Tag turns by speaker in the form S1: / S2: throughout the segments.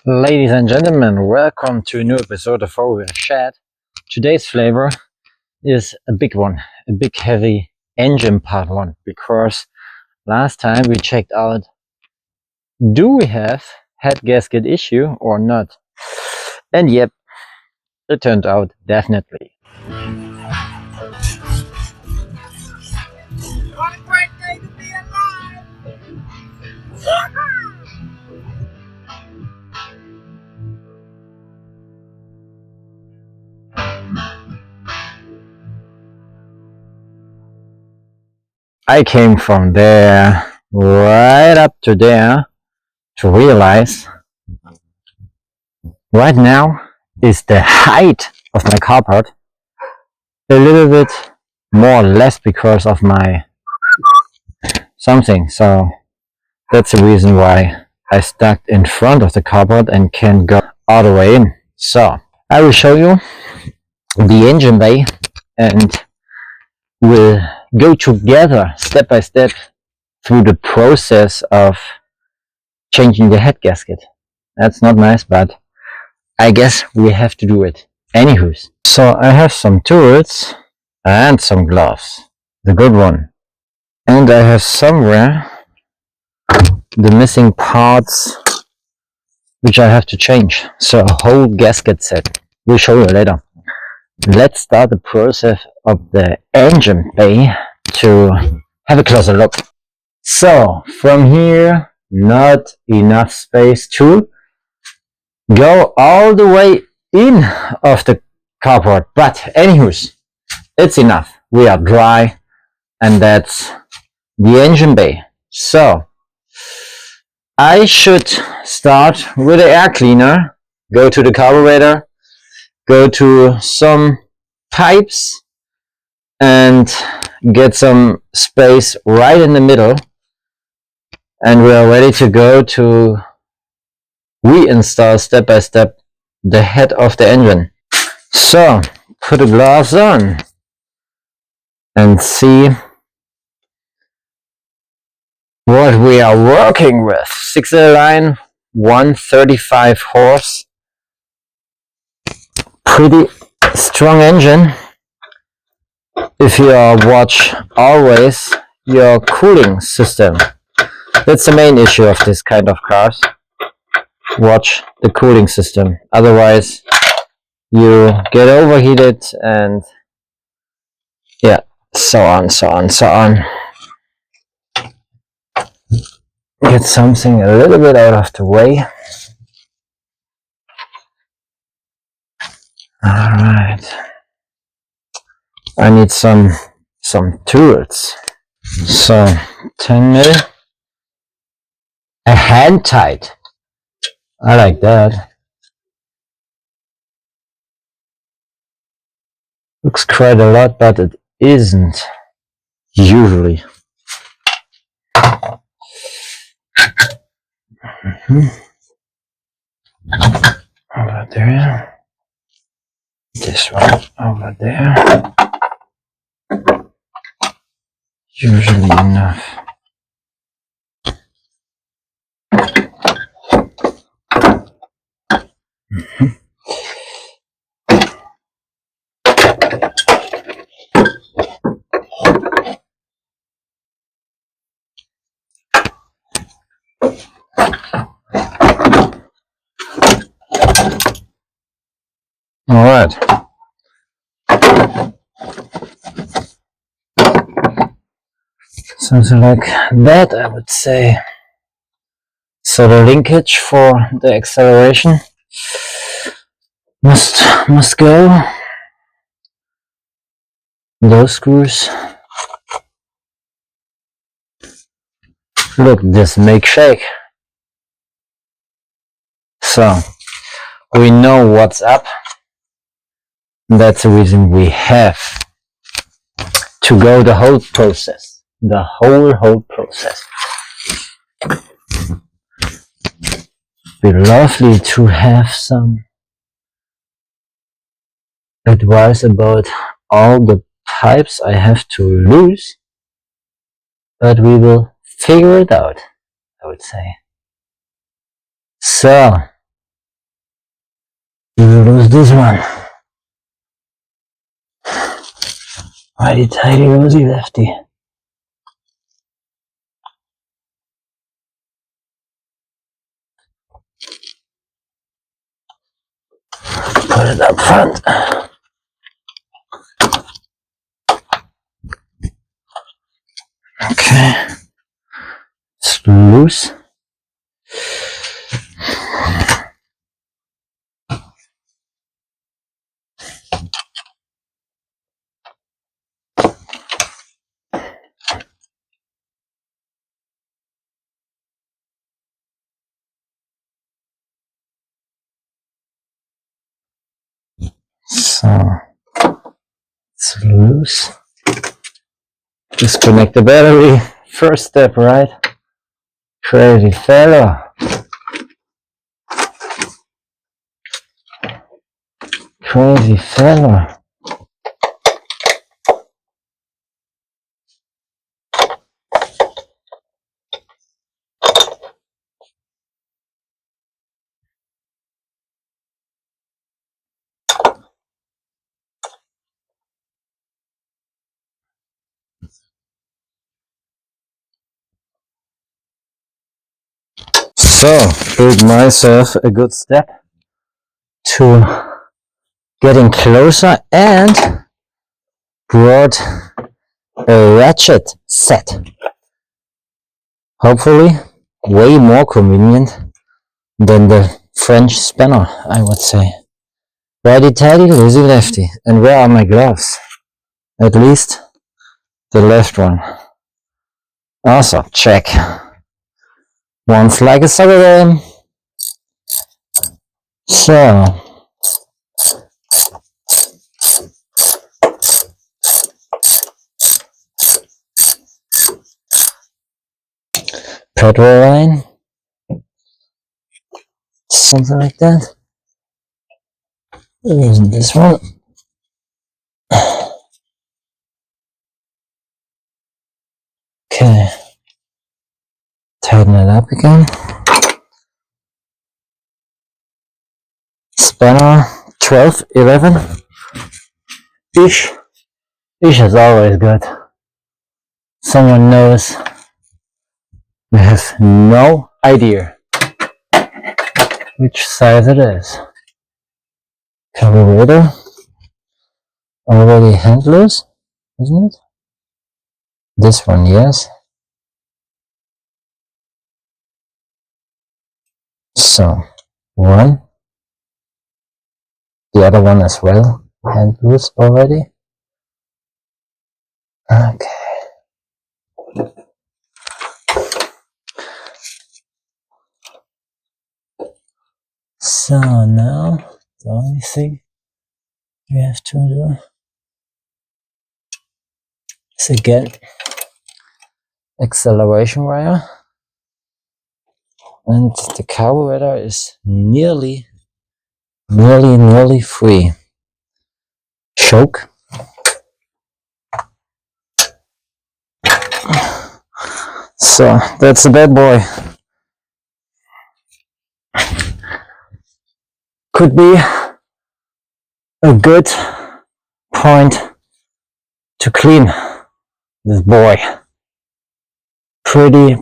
S1: Ladies and gentlemen, welcome to a new episode of Our Chat. Today's flavor is a big one, a big heavy engine part one, because last time we checked out, do we have head gasket issue or not? And yep, it turned out definitely.
S2: What a great day to be alive!
S1: I came from there right up to there to realize right now is the height of my carport a little bit more or less because of my something. So that's the reason why I stuck in front of the carport and can't go all the way in. So I will show you the engine bay and we'll go together step by step through the process of changing the head gasket. That's not nice, but I guess we have to do it anywho's. So I have some tools and some gloves, the good one. And I have somewhere the missing parts which I have to change. So a whole gasket set. We'll show you later. Let's start the process of the engine bay to have a closer look. So from here, not enough space to go all the way in of the carport, but anywho's, it's enough. We are dry, and that's the engine bay. So I should start with the air cleaner, go to the carburetor, go to some pipes and get some space right in the middle, and we are ready to go to reinstall step by step the head of the engine. So put the gloves on and see what we are working with. 6-cylinder line, 135 horse, pretty strong engine. If you watch always your cooling system, that's the main issue of this kind of cars. Watch the cooling system, otherwise you get overheated and yeah, so on. Get something a little bit out of the way. Alright, I need some tools. So 10 mil, a hand tight. I like that. Looks quite a lot, but it isn't usually. Over there. This one over there. Usually enough. All right. Something like that, I would say. So the linkage for the acceleration must go. Those screws. Look, this make shake. So we know what's up. That's the reason we have to go the whole process. The whole process. Be lovely to have some advice about all the pipes I have to lose, but we will figure it out, I would say. So We will lose this one. Righty tighty, rosy lefty. Put it up front. Okay. It's loose. So it's loose. Disconnect the battery. First step, right? Crazy fellow. Crazy fellow. So, build myself a good step to getting closer and brought a ratchet set. Hopefully, way more convenient than the French spanner, I would say. Righty tighty, loosey lefty. And where are my gloves? At least the left one. Also, check. Once like a soccer game. So, petrol line. Something like that. Using this one. Okay. Tighten it up again. Spanner 12, 11 ish. Ish is always good. Someone knows. We have no idea which size it is. Carburetor already hand loose, isn't it? This one, yes. So, one. The other one as well, hand loose already. Okay. So now, the only thing we have to do is again acceleration wire, and the carburetor is nearly free. Choke. So that's the bad boy. Could be a good point to clean this boy. Pretty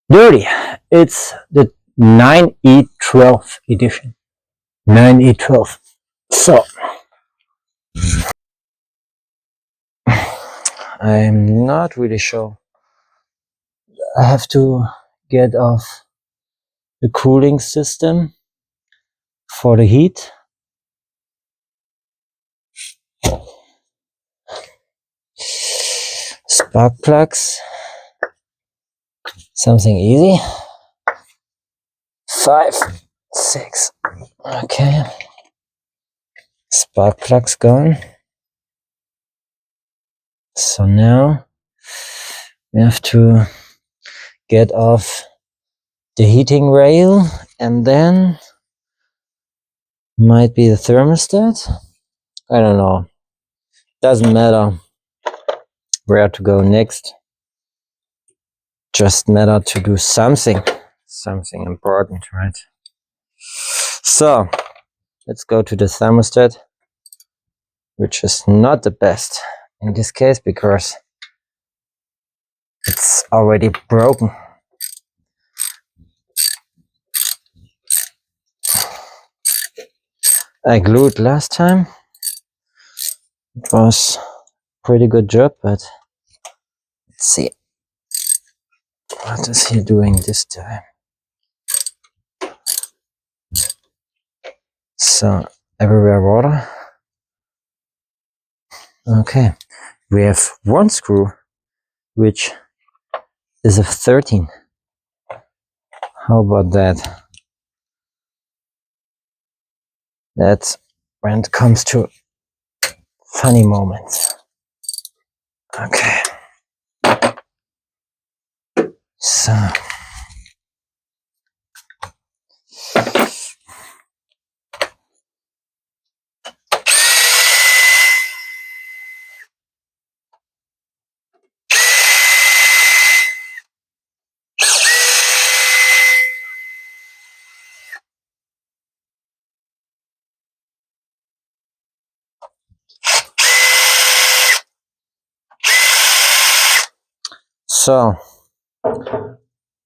S1: dirty. It's the 9E12 edition. 9E12. So I'm not really sure. I have to get off the cooling system for the heat. Spark plugs. Something easy. 5, 6. Okay. Spark plugs gone. So now we have to get off the heating rail, and then might be the thermostat. I don't know. Doesn't matter where to go next. Just matter to do something important, right? So let's go to the thermostat, which is not the best in this case because it's already broken. I glued last time. It was a pretty good job, but let's see. What is he doing this time? So everywhere water. Okay, we have one screw which is a 13. How about that? That's when it comes to funny moments. Okay. So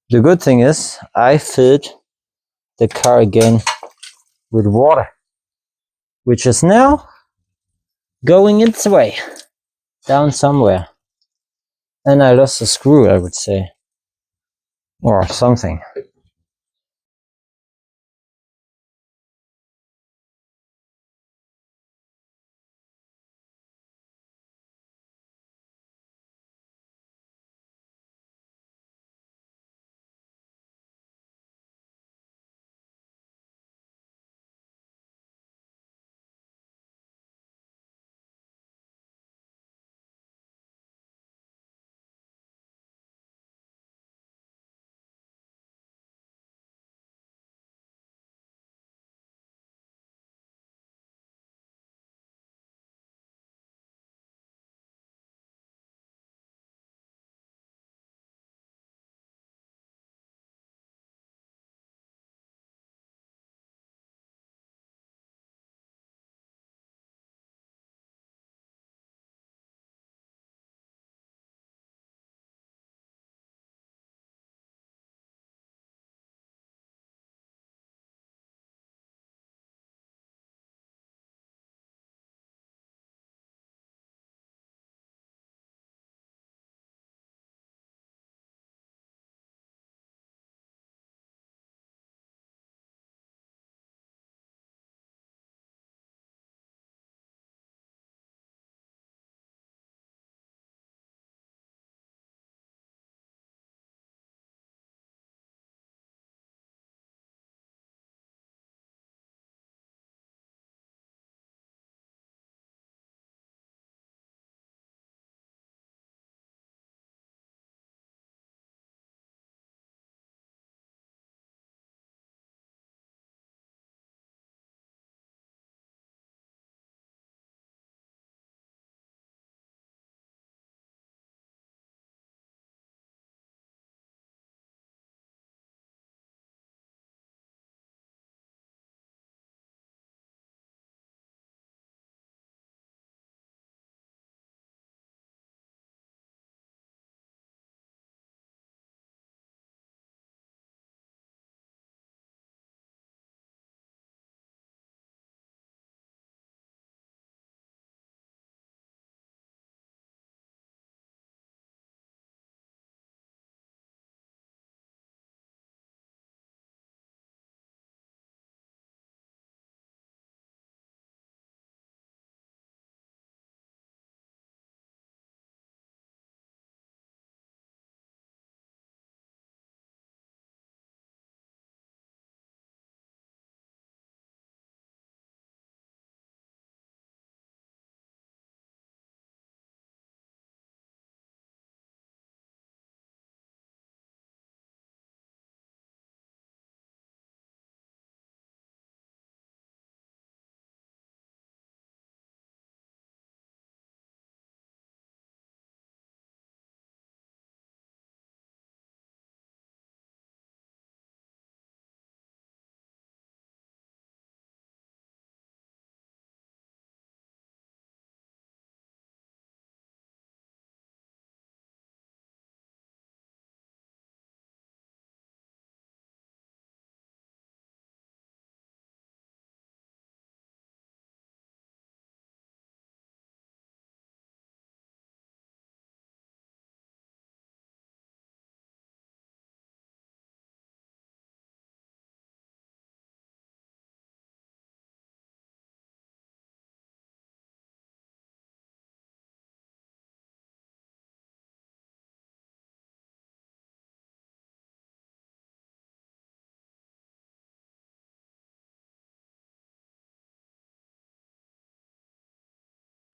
S1: the good thing is I filled the car again with water, which is now going its way down somewhere. And I lost a screw, I would say, or something.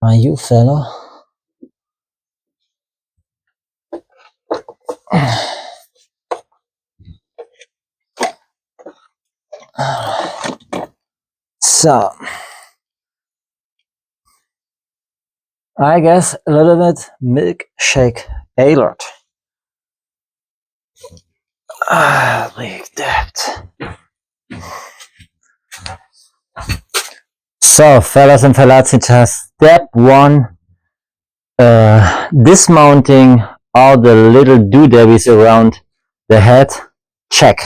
S1: Are you fellow? So, I guess a little bit milkshake alert. Like that. So, fellas and fellacitas, step 1, dismounting all the little doodabies around the head, check.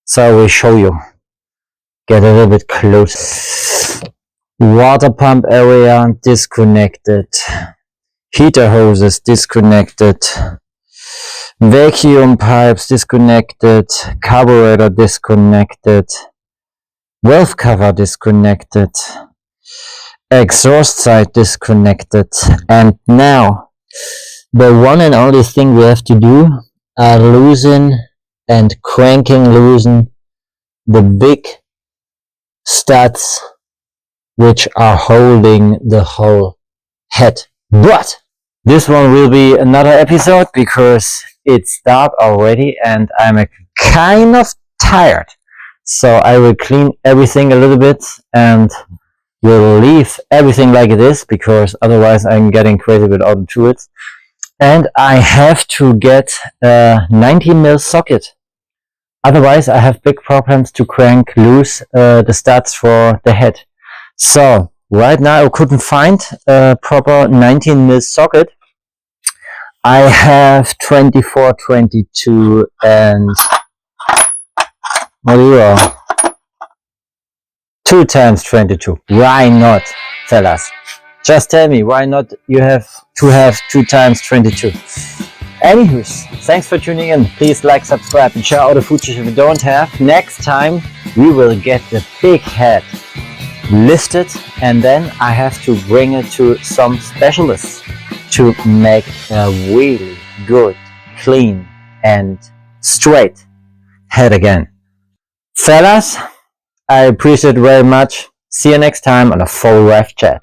S1: So I will show you. Get a little bit closer. Water pump area disconnected. Heater hoses disconnected. Vacuum pipes disconnected. Carburetor disconnected. Valve cover disconnected. Exhaust side disconnected. And now the one and only thing we have to do are loosen and loosen the big studs which are holding the whole head. But this one will be another episode because it's dark already and I'm kind of tired. So I will clean everything a little bit and will leave everything like it is because otherwise I'm getting crazy with all the tools. And I have to get a 19mm socket. Otherwise I have big problems to crank loose the studs for the head. So right now I couldn't find a proper 19mm socket. I have 24, 22 and what do you are? 2 times 22. Why not, fellas? Just tell me, why not you have to have 2 times 22? Anywho's, thanks for tuning in. Please like, subscribe and share all the footage if you don't have. Next time we will get the big head lifted and then I have to bring it to some specialists to make a really good, clean and straight head again. Fellas, I appreciate it very much. See you next time on a full ref chat.